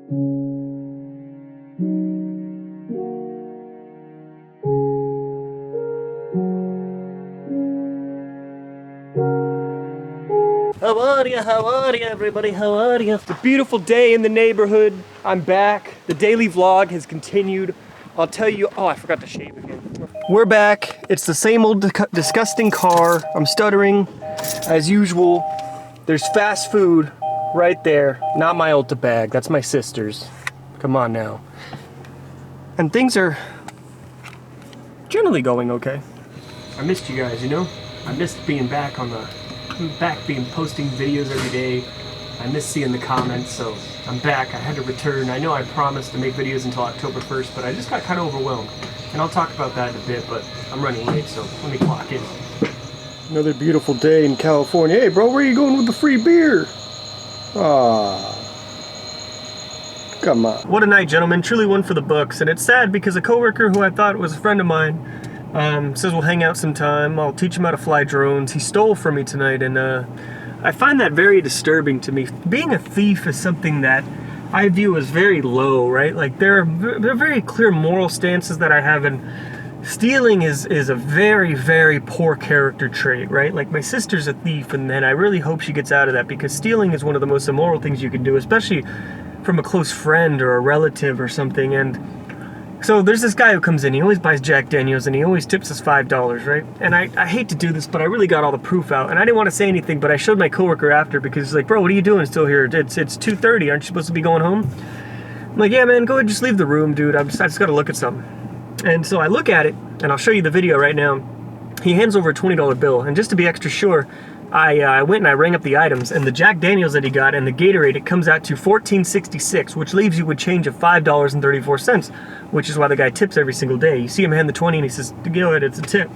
How are you, everybody? How are you? It's a beautiful day in the neighborhood. I'm back. The daily vlog has continued. I'll tell you, oh, I forgot to shave again. We're back. It's the same old disgusting car. I'm stuttering as usual. There's fast food right there. Not my Ulta bag, that's my sister's. Come on now. And things are generally going okay. I missed you guys, you know? I missed being back on the posting videos every day. I miss seeing the comments, so I'm back. I had to return. I know I promised to make videos until October 1st, but I just got kind of overwhelmed. And I'll talk about that in a bit, but I'm running late, so let me clock in. Another beautiful day in California. Hey bro, where are you going with the free beer? Ah, come on. What a night, gentlemen. Truly one for the books. And it's sad because a coworker who I thought was a friend of mine says we'll hang out sometime. I'll teach him how to fly drones. He stole from me tonight, and I find that very disturbing to me. Being a thief is something that I view as very low, right? Like there are very clear moral stances that I have, and stealing is a very, very poor character trait, right? Like my sister's a thief, and I really hope she gets out of that, because stealing is one of the most immoral things you can do, especially from a close friend or a relative or something. And so there's this guy who comes in, he always buys Jack Daniels, and he always tips us $5, right? And I hate to do this, but I really got all the proof out, and I didn't want to say anything, but I showed my coworker after, because he's like, bro, what are you doing still here? It's 2:30, aren't you supposed to be going home? I'm like, yeah, man, go ahead, just leave the room, dude. I just got to look at something. And so I look at it, and I'll show you the video right now. He hands over a $20 bill, and just to be extra sure, I went and I rang up the items, and the Jack Daniels that he got and the Gatorade, it comes out to $14.66, which leaves you with change of $5.34, which is why the guy tips every single day. You see him hand the 20 and he says, go ahead, it's a tip.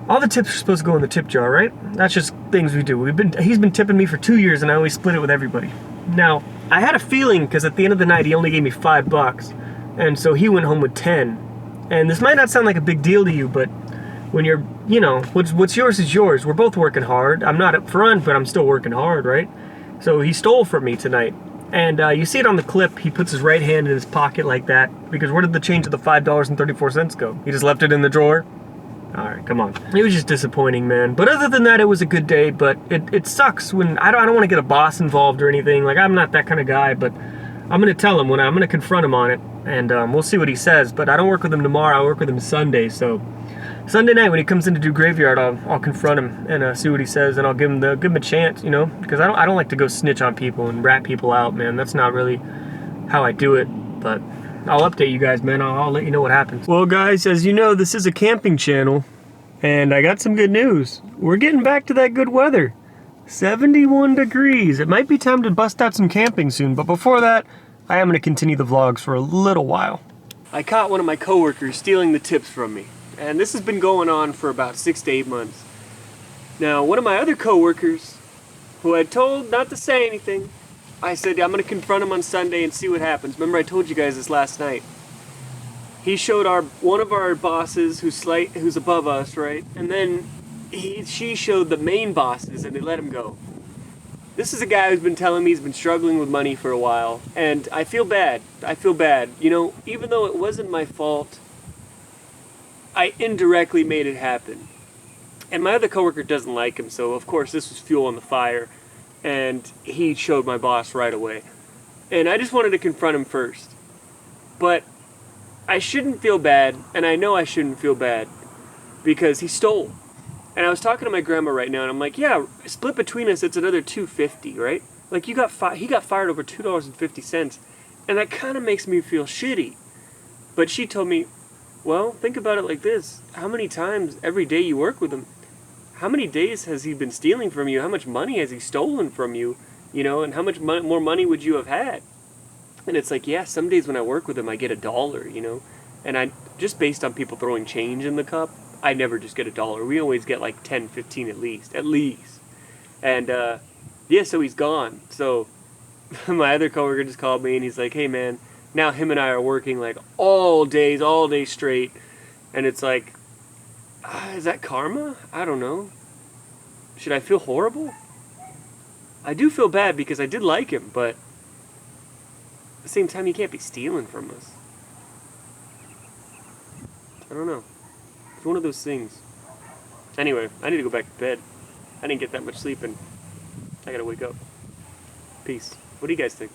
All the tips are supposed to go in the tip jar, right? That's just things we do. He's been tipping me for 2 years, and I always split it with everybody. Now, I had a feeling, because at the end of the night he only gave me $5, and so he went home with 10. And this might not sound like a big deal to you, but when you're, you know, what's yours is yours. We're both working hard. I'm not up front, but I'm still working hard, right? So he stole from me tonight. And you see it on the clip, he puts his right hand in his pocket like that, because where did the change of the $5.34 go? He just left it in the drawer? Alright, come on. It was just disappointing, man. But other than that, it was a good day, but it sucks when, I don't want to get a boss involved or anything. Like, I'm not that kind of guy, but I'm going to tell him, I'm going to confront him on it, and we'll see what he says. But I don't work with him tomorrow, I work with him Sunday, so Sunday night when he comes in to do graveyard, I'll confront him and see what he says, and I'll give him a chance, you know, because I don't like to go snitch on people and rat people out, man. That's not really how I do it, but I'll update you guys, man. I'll let you know what happens. Well, guys, as you know, this is a camping channel, and I got some good news. We're getting back to that good weather. 71 degrees. It might be time to bust out some camping soon, but before that, I am going to continue the vlogs for a little while. I caught one of my coworkers stealing the tips from me. And this has been going on for about 6 to 8 months. Now, one of my other coworkers, who I told not to say anything, I said I'm going to confront him on Sunday and see what happens. Remember I told you guys this last night. He showed one of our bosses who's above us, right? And then she showed the main bosses, and they let him go. This is a guy who's been telling me he's been struggling with money for a while, and I feel bad. I feel bad. You know, even though it wasn't my fault, I indirectly made it happen. And my other coworker doesn't like him, so of course this was fuel on the fire, and he showed my boss right away. And I just wanted to confront him first. But I shouldn't feel bad, and I know I shouldn't feel bad, because he stole. And I was talking to my grandma right now, and I'm like, yeah, split between us, it's another $2.50, right? Like, he got fired over $2.50, and that kind of makes me feel shitty. But she told me, well, think about it like this. How many times every day you work with him, how many days has he been stealing from you? How much money has he stolen from you? You know, and how much more money would you have had? And it's like, yeah, some days when I work with him, I get $1, you know? And I, just based on people throwing change in the cup, I never just get $1. We always get like 10, 15 at least. And, yeah, so he's gone. So my other coworker just called me, and he's like, hey, man, now him and I are working like all day straight, and it's like, is that karma? I don't know. Should I feel horrible? I do feel bad because I did like him, but At the same time, you can't be stealing from us. I don't know. It's one of those things. Anyway, I need to go back to bed. I didn't get that much sleep and I gotta wake up. Peace. What do you guys think?